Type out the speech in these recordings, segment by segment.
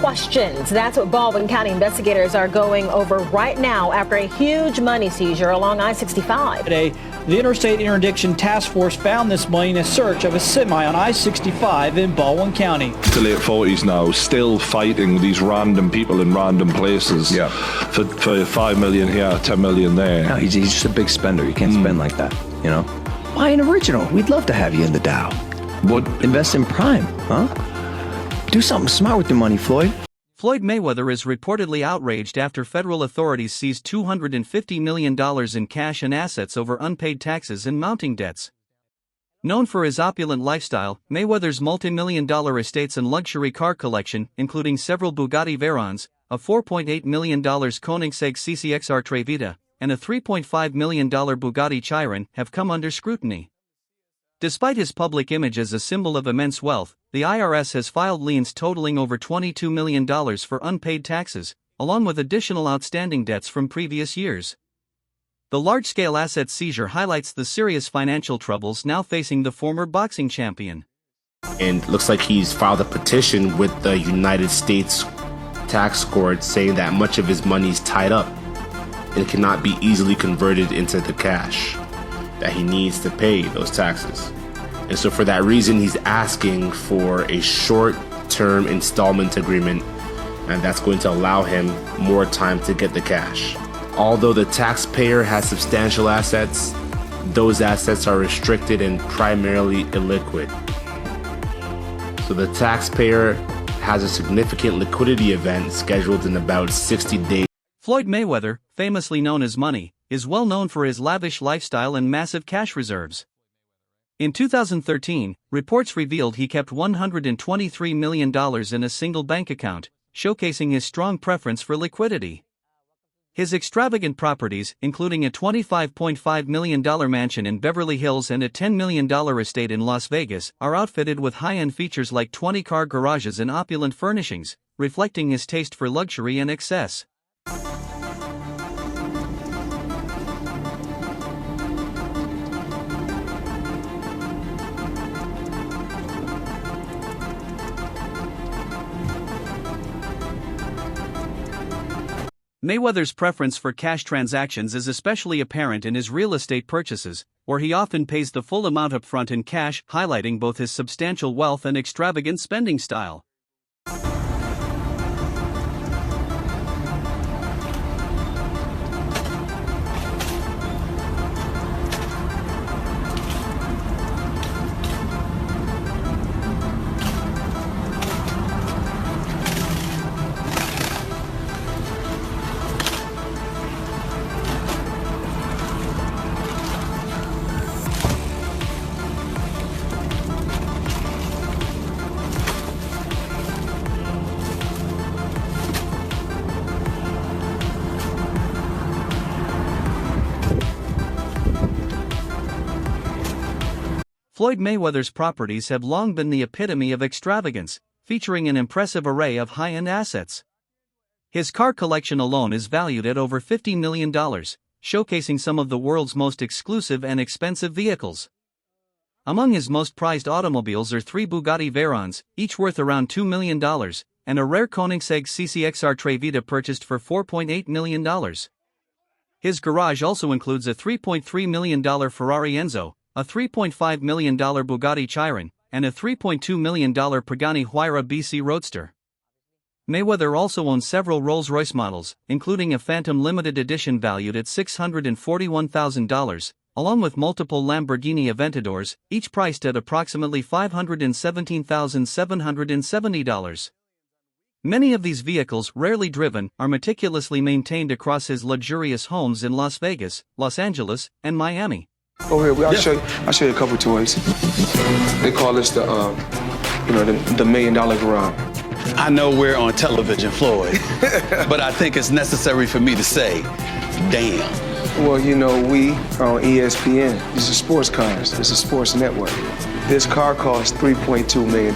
questions. That's what Baldwin County investigators are going over right now after a huge money seizure along I-65. Today, the Interstate Interdiction Task Force found this money in a search of a semi on I-65 in Baldwin County. The late 40s now, still fighting these random people in random places. Yeah. For 5 million here, 10 million there. No, he's just a big spender. You can't spend like that, you know? Buy an original. We'd love to have you in the Dow. What? Invest in Prime, huh? Do something smart with your money, Floyd. Floyd Mayweather is reportedly outraged after federal authorities seized $250 million in cash and assets over unpaid taxes and mounting debts. Known for his opulent lifestyle, Mayweather's multi-million-dollar estates and luxury car collection, including several Bugatti Veyrons, a $4.8 million Koenigsegg CCXR Trevita, and a $3.5 million Bugatti Chiron, have come under scrutiny. Despite his public image as a symbol of immense wealth, the IRS has filed liens totaling over $22 million for unpaid taxes, along with additional outstanding debts from previous years. The large-scale asset seizure highlights the serious financial troubles now facing the former boxing champion. And it looks like he's filed a petition with the United States tax court saying that much of his money is tied up and cannot be easily converted into the cash that he needs to pay those taxes. And so for that reason, he's asking for a short-term installment agreement, and that's going to allow him more time to get the cash. Although the taxpayer has substantial assets, those assets are restricted and primarily illiquid. So the taxpayer has a significant liquidity event scheduled in about 60 days. Floyd Mayweather, famously known as Money, is well known for his lavish lifestyle and massive cash reserves. In 2013, reports revealed he kept $123 million in a single bank account, showcasing his strong preference for liquidity. His extravagant properties, including a $25.5 million mansion in Beverly Hills and a $10 million estate in Las Vegas, are outfitted with high-end features like 20-car garages and opulent furnishings, reflecting his taste for luxury and excess. Mayweather's preference for cash transactions is especially apparent in his real estate purchases, where he often pays the full amount up front in cash, highlighting both his substantial wealth and extravagant spending style. Floyd Mayweather's properties have long been the epitome of extravagance, featuring an impressive array of high-end assets. His car collection alone is valued at over $50 million, showcasing some of the world's most exclusive and expensive vehicles. Among his most prized automobiles are 3 Bugatti Veyrons, each worth around $2 million, and a rare Koenigsegg CCXR Trevita purchased for $4.8 million. His garage also includes a $3.3 million Ferrari Enzo, a $3.5 million Bugatti Chiron, and a $3.2 million Pagani Huayra BC Roadster. Mayweather also owns several Rolls-Royce models, including a Phantom limited edition valued at $641,000, along with multiple Lamborghini Aventadors, each priced at approximately $517,770. Many of these vehicles, rarely driven, are meticulously maintained across his luxurious homes in Las Vegas, Los Angeles, and Miami. Oh, here, I'll show you a couple toys. They call this the $1 million garage. I know we're on television, Floyd, but I think it's necessary for me to say, damn. Well, you know, we are on ESPN. These are sports cars. It's a sports network. This car costs $3.2 million.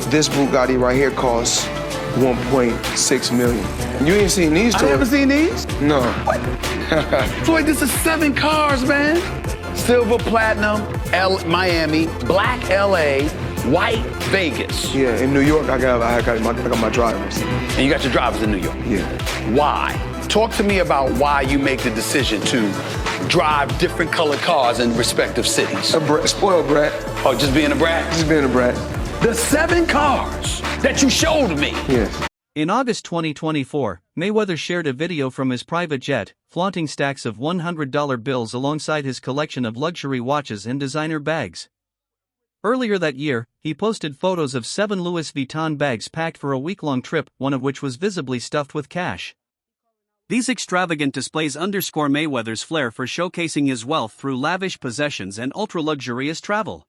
This Bugatti right here costs $1.6 million. You ain't seen these toys. I haven't seen these? No. What? Floyd, this is 7 cars, man. Silver, platinum, Miami, black LA, White Vegas. Yeah, in New York, I got my drivers. And you got your drivers in New York. Yeah. Why? Talk to me about why you make the decision to drive different colored cars in respective cities. Spoiled brat. Oh, just being a brat? Just being a brat. The 7 cars that you showed me. Yes. In August 2024, Mayweather shared a video from his private jet, flaunting stacks of $100 bills alongside his collection of luxury watches and designer bags. Earlier that year, he posted photos of 7 Louis Vuitton bags packed for a week-long trip, one of which was visibly stuffed with cash. These extravagant displays underscore Mayweather's flair for showcasing his wealth through lavish possessions and ultra-luxurious travel.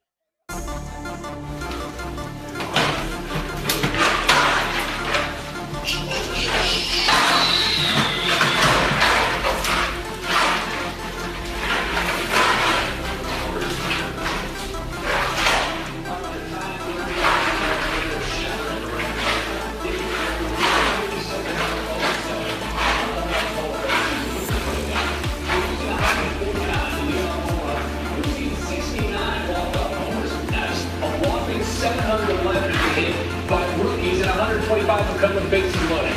Rookies and 125 become with bases loaded.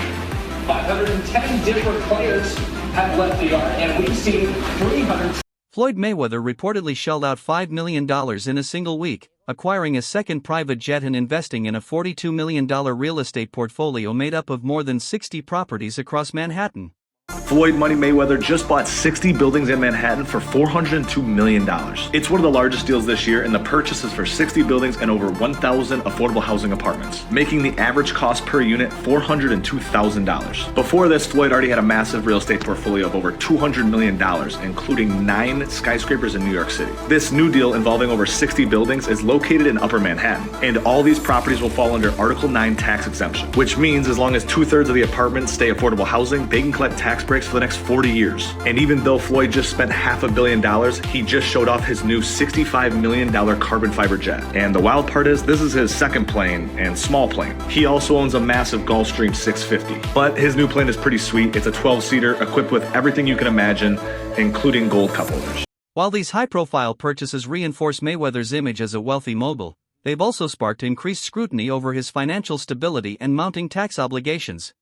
510 different players have left the yard, and we've seen 300. Floyd Mayweather reportedly shelled out $5 million in a single week, acquiring a second private jet and investing in a $42 million real estate portfolio made up of more than 60 properties across Manhattan. Floyd Money Mayweather just bought 60 buildings in Manhattan for $402 million. It's one of the largest deals this year, and the purchase is for 60 buildings and over 1,000 affordable housing apartments, making the average cost per unit $402,000. Before this, Floyd already had a massive real estate portfolio of over $200 million, including 9 skyscrapers in New York City. This new deal, involving over 60 buildings, is located in Upper Manhattan, and all these properties will fall under Article 9 tax exemption, which means as long as 2/3 of the apartments stay affordable housing, they can collect tax breaks for the next 40 years. And even though Floyd just spent $500 million, he just showed off his new $65 million carbon fiber jet. And the wild part is, this is his second plane and small plane. He also owns a massive Gulfstream 650. But his new plane is pretty sweet. It's a 12-seater equipped with everything you can imagine, including gold cup holders. While these high-profile purchases reinforce Mayweather's image as a wealthy mogul, they've also sparked increased scrutiny over his financial stability and mounting tax obligations.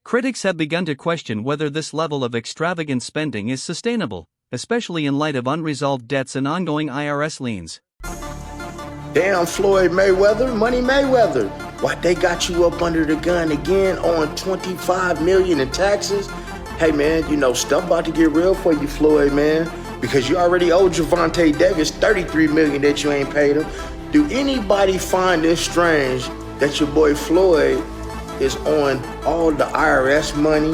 Critics have begun to question whether this level of extravagant spending is sustainable, especially in light of unresolved debts and ongoing IRS liens. Damn, Floyd Mayweather, Money Mayweather. Why, they got you up under the gun again on $25 million in taxes? Hey man, you know, stuff about to get real for you, Floyd, man, because you already owe Gervonta Davis $33 million that you ain't paid him. Do anybody find this strange that your boy Floyd is on all the IRS money,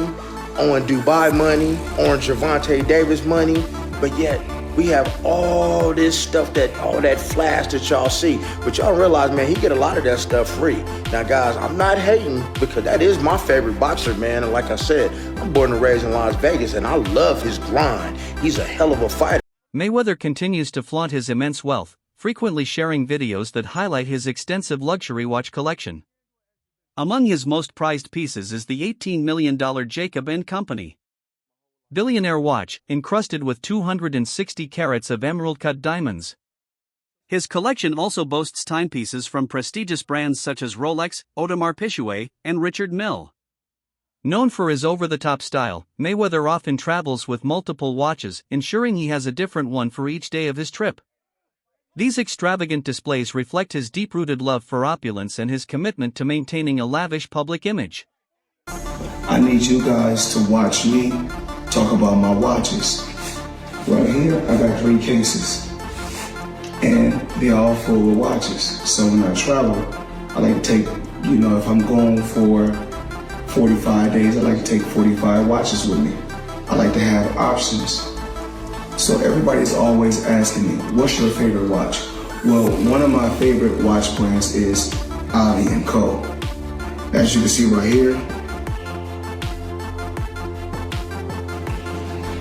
on Dubai money, on Gervonta Davis money, but yet we have all this stuff, all that flash that y'all see, but y'all realize, man, he get a lot of that stuff free. Now guys, I'm not hating, because that is my favorite boxer, man, and like I said, I'm born and raised in Las Vegas, and I love his grind. He's a hell of a fighter. Mayweather continues to flaunt his immense wealth, frequently sharing videos that highlight his extensive luxury watch collection. Among his most prized pieces is the $18 million Jacob & Company billionaire watch, encrusted with 260 carats of emerald-cut diamonds. His collection also boasts timepieces from prestigious brands such as Rolex, Audemars Piguet, and Richard Mille. Known for his over-the-top style, Mayweather often travels with multiple watches, ensuring he has a different one for each day of his trip. These extravagant displays reflect his deep-rooted love for opulence and his commitment to maintaining a lavish public image. I need you guys to watch me talk about my watches. Right here, I got 3 cases, and they're all full of watches. So when I travel, I like to take, if I'm going for 45 days, I like to take 45 watches with me. I like to have options. So everybody's always asking me, what's your favorite watch? Well, one of my favorite watch brands is Ivy & Co. As you can see right here,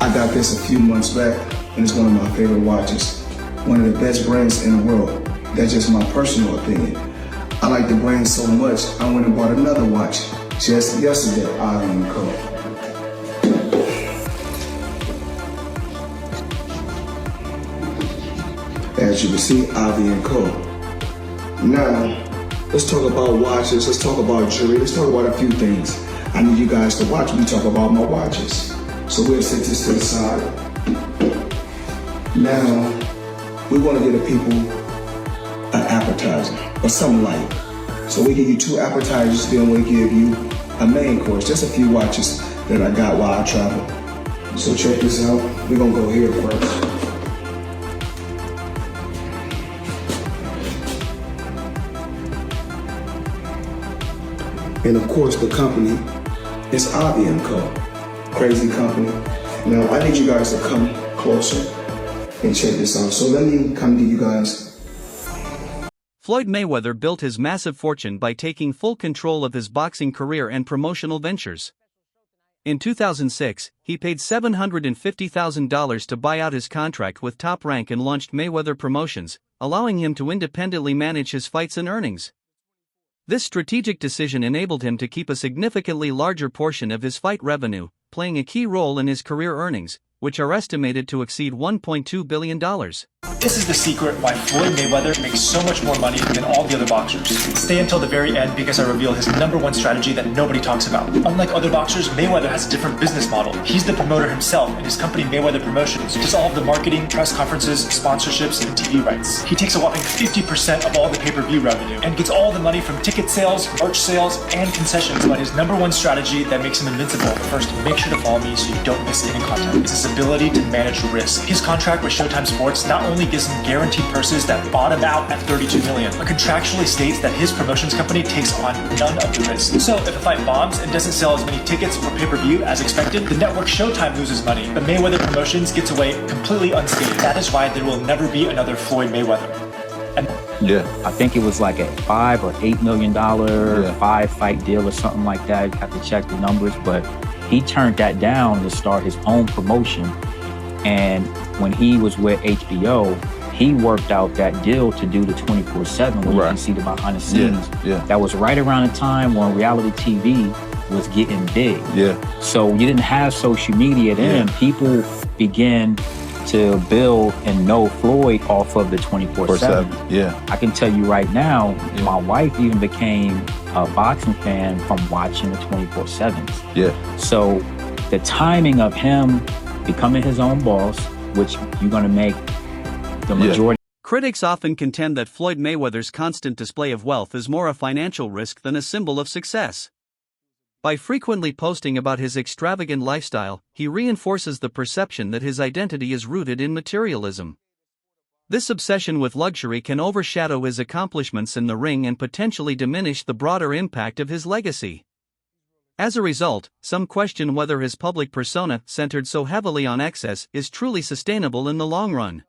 I got this a few months back, and it's one of my favorite watches. One of the best brands in the world. That's just my personal opinion. I like the brand so much, I went and bought another watch just yesterday, Ivy & Co. As you can see, Ivy & Co. Now, let's talk about watches, let's talk about jewelry, let's talk about a few things. I need you guys to watch me talk about my watches. So we'll set this to the side. Now, we want to give the people an appetizer or something light. So we give you 2 appetizers, then we give you a main course, just a few watches that I got while I travel. So check this out. We're gonna go here first. And of course the company is IBM Co. Crazy company. Now I need you guys to come closer and check this out. So let me come to you guys. Floyd Mayweather built his massive fortune by taking full control of his boxing career and promotional ventures. In 2006, he paid $750,000 to buy out his contract with Top Rank and launched Mayweather Promotions, allowing him to independently manage his fights and earnings. This strategic decision enabled him to keep a significantly larger portion of his fight revenue, playing a key role in his career earnings, which are estimated to exceed $1.2 billion. This is the secret why Floyd Mayweather makes so much more money than all the other boxers. Stay until the very end because I reveal his #1 strategy that nobody talks about. Unlike other boxers, Mayweather has a different business model. He's the promoter himself, and his company Mayweather Promotions does all of the marketing, press conferences, sponsorships, and TV rights. He takes a whopping 50% of all the pay-per-view revenue and gets all the money from ticket sales, merch sales, and concessions. But his #1 strategy that makes him invincible, first, make sure to follow me so you don't miss any content, is his ability to manage risk. His contract with Showtime Sports not only gives him guaranteed purses that bottom out at $32 million, but contractually states that his promotions company takes on none of the risk. So if a fight bombs and doesn't sell as many tickets or pay-per-view as expected, the network Showtime loses money, but Mayweather Promotions gets away completely unscathed. That is why there will never be another Floyd Mayweather. I think it was like a $5 or $8 million 5-fight deal or something like that. I have to check the numbers, but he turned that down to start his own promotion. And when he was with HBO, he worked out that deal to do the 24/7, where you can see the behind the scenes. That was right around the time when reality TV was getting big. So you didn't have social media then. People began to build and know Floyd off of the 24/7. I can tell you right now, my wife even became a boxing fan from watching the 24/7s. So the timing of him becoming his own boss, which you're going to make the majority. Critics often contend that Floyd Mayweather's constant display of wealth is more a financial risk than a symbol of success. By frequently posting about his extravagant lifestyle, he reinforces the perception that his identity is rooted in materialism. This obsession with luxury can overshadow his accomplishments in the ring and potentially diminish the broader impact of his legacy. As a result, some question whether his public persona, centered so heavily on excess, is truly sustainable in the long run.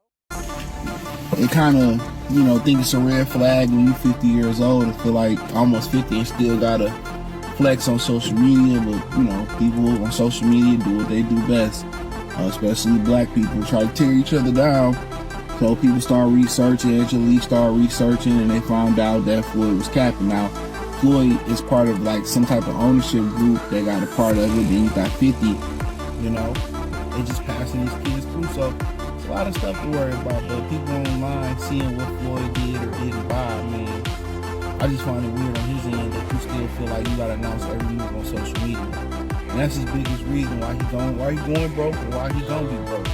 It kind of, think it's a red flag when you're 50 years old and feel like almost 50 and still gotta flex on social media, but, people on social media do what they do best, especially black people, try to tear each other down. So people start researching, Angelique started researching, and they found out that Floyd was capping. Now, Floyd is part of some type of ownership group that got a part of it, then you got 50, they just passing these kids through, so it's a lot of stuff to worry about, but people online seeing what Floyd did or didn't buy, I just find it weird on his end that you still feel like you gotta announce every move on social media. And that's his biggest reason why he going broke or why he gonna be broke.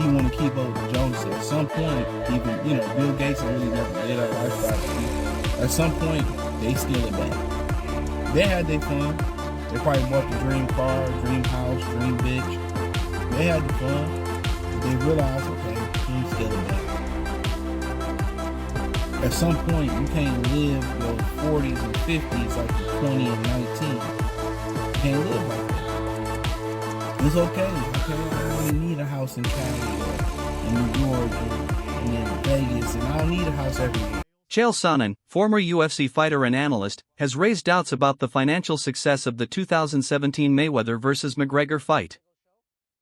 He wanna keep up with Jonas. At some point, even, Bill Gates really never did that lifestyle. At some point, they steal it back. They had their fun. They probably bought the dream car, dream house, dream bitch. They had the fun. But they realized, okay, he steal it back. At some point, you can't live your 40s and 50s like you're 20 and 19. You can't live like that. It's okay. I don't need a house in Cali or in New York and in Vegas, and I don't need a house everywhere. Chael Sonnen, former UFC fighter and analyst, has raised doubts about the financial success of the 2017 Mayweather vs. McGregor fight.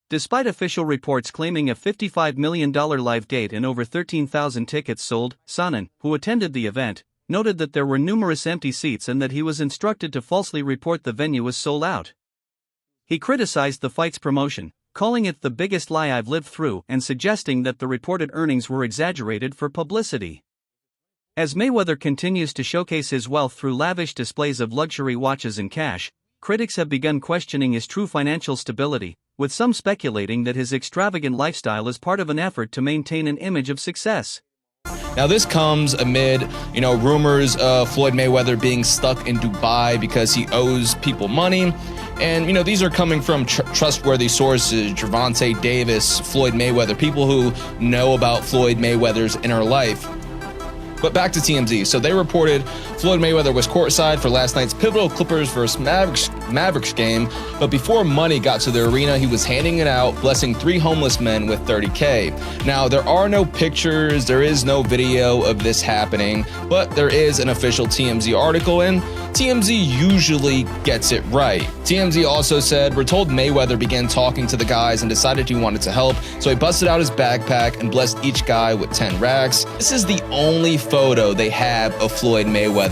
Despite official reports claiming a $55 million live gate and over 13,000 tickets sold, Sonnen, who attended the event, noted that there were numerous empty seats and that he was instructed to falsely report the venue as sold out. He criticized the fight's promotion, calling it the biggest lie I've lived through and suggesting that the reported earnings were exaggerated for publicity. As Mayweather continues to showcase his wealth through lavish displays of luxury watches and cash, critics have begun questioning his true financial stability, with some speculating that his extravagant lifestyle is part of an effort to maintain an image of success. Now this comes amid, rumors of Floyd Mayweather being stuck in Dubai because he owes people money. And, these are coming from trustworthy sources, Gervonta Davis, Floyd Mayweather, people who know about Floyd Mayweather's inner life. But back to TMZ. So they reported Floyd Mayweather was courtside for last night's pivotal Clippers vs. Mavericks game, but before money got to the arena, he was handing it out, blessing 3 homeless men with $30K. Now, there are no pictures, there is no video of this happening, but there is an official TMZ article, and TMZ usually gets it right. TMZ also said, we're told Mayweather began talking to the guys and decided he wanted to help, so he busted out his backpack and blessed each guy with 10 racks. This is the only photo they have of Floyd Mayweather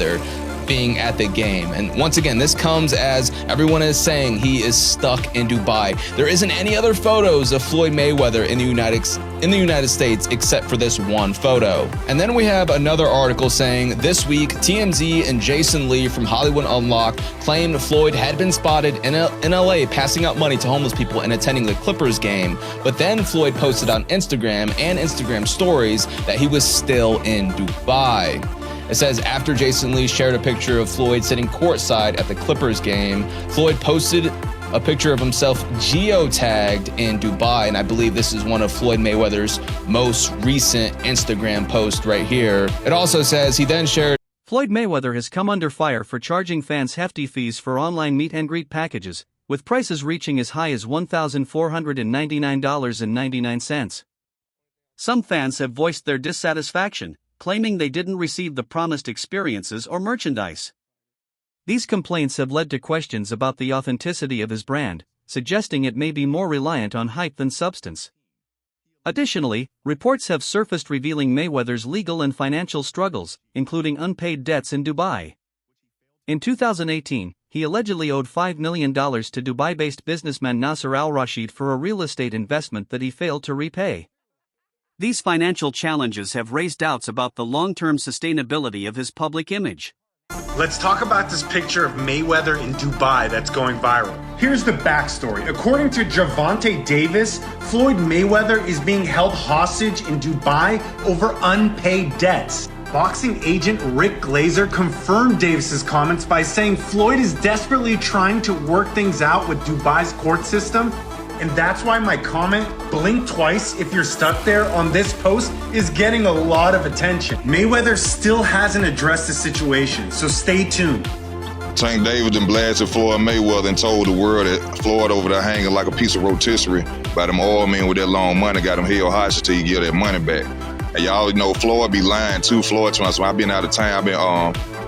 being at the game. And once again, this comes as everyone is saying he is stuck in Dubai. There isn't any other photos of Floyd Mayweather in the United States except for this one photo. And then we have another article saying this week TMZ and Jason Lee from Hollywood Unlocked claimed Floyd had been spotted in LA passing out money to homeless people and attending the Clippers game. But then Floyd posted on Instagram and Instagram stories that he was still in Dubai. It says after Jason Lee shared a picture of Floyd sitting courtside at the Clippers game, Floyd posted a picture of himself geotagged in Dubai, and I believe this is one of Floyd Mayweather's most recent Instagram posts right here. It also says he then shared Floyd Mayweather has come under fire for charging fans hefty fees for online meet and greet packages, with prices reaching as high as $1,499.99. Some fans have voiced their dissatisfaction, claiming they didn't receive the promised experiences or merchandise. These complaints have led to questions about the authenticity of his brand, suggesting it may be more reliant on hype than substance. Additionally, reports have surfaced revealing Mayweather's legal and financial struggles, including unpaid debts in Dubai. In 2018, he allegedly owed $5 million to Dubai-based businessman Nasser al-Rashid for a real estate investment that he failed to repay. These financial challenges have raised doubts about the long-term sustainability of his public image. Let's talk about this picture of Mayweather in Dubai that's going viral. Here's the backstory. According to Gervonta Davis, Floyd Mayweather is being held hostage in Dubai over unpaid debts. Boxing agent Rick Glazer confirmed Davis's comments by saying Floyd is desperately trying to work things out with Dubai's court system. And that's why my comment, blink twice if you're stuck there, on this post is getting a lot of attention. Mayweather still hasn't addressed the situation, so stay tuned. Tank Davis and blasted Floyd Mayweather and told the world that Floyd over there hanging like a piece of rotisserie by them oil men with that long money, got him held hostage till you get that money back. And y'all know Floyd be lying too. Floyd trying, so I've been out of town, I've been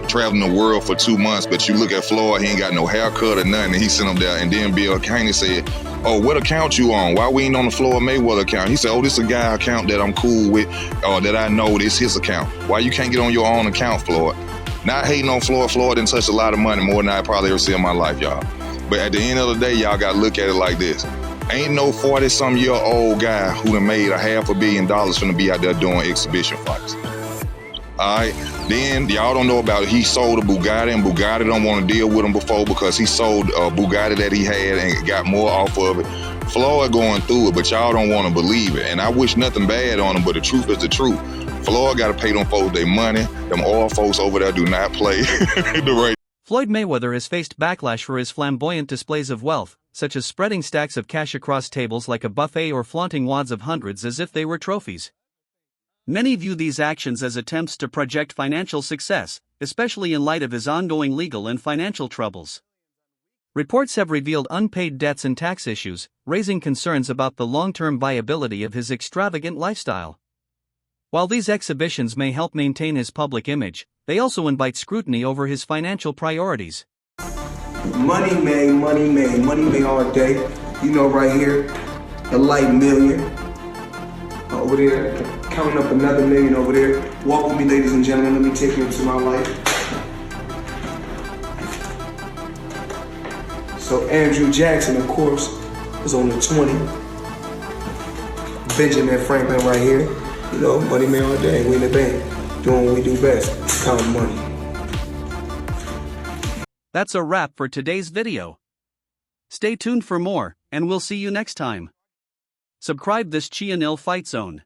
traveling the world for 2 months, but you look at Floyd, he ain't got no haircut or nothing, and he sent him there. And then Bill Caney said, oh, what account you on? Why we ain't on the Floyd Mayweather account? He said, oh, this is a guy account that I'm cool with, or that I know this his account. Why you can't get on your own account, Floyd? Not hating on Floyd. Floyd didn't touch a lot of money, more than I probably ever see in my life, y'all. But at the end of the day, y'all got to look at it like this. Ain't no 40-some-year-old guy who done made $500 million finna be out there doing exhibition fights. All right, then y'all don't know about it. He sold a Bugatti, and Bugatti don't want to deal with him before because he sold a Bugatti that he had and got more off of it. Floyd going through it, but y'all don't want to believe it. And I wish nothing bad on him, but the truth is the truth. Floyd got to pay them folks their money. Them oil folks over there do not play the right. Floyd Mayweather has faced backlash for his flamboyant displays of wealth, such as spreading stacks of cash across tables like a buffet or flaunting wads of hundreds as if they were trophies. Many view these actions as attempts to project financial success, especially in light of his ongoing legal and financial troubles. Reports have revealed unpaid debts and tax issues, raising concerns about the long-term viability of his extravagant lifestyle. While these exhibitions may help maintain his public image, they also invite scrutiny over his financial priorities. Money made all day. You know, right here, the light million. Over there, counting up another million over there. Walk with me, ladies and gentlemen. Let me take you into my life. So Andrew Jackson, of course, was on the 20. Benjamin Franklin right here. You know, money made all day. We in the bank. doing what we do best, count money. That's a wrap for today's video. Stay tuned for more, and we'll see you next time. Subscribe this Chianil Fight Zone.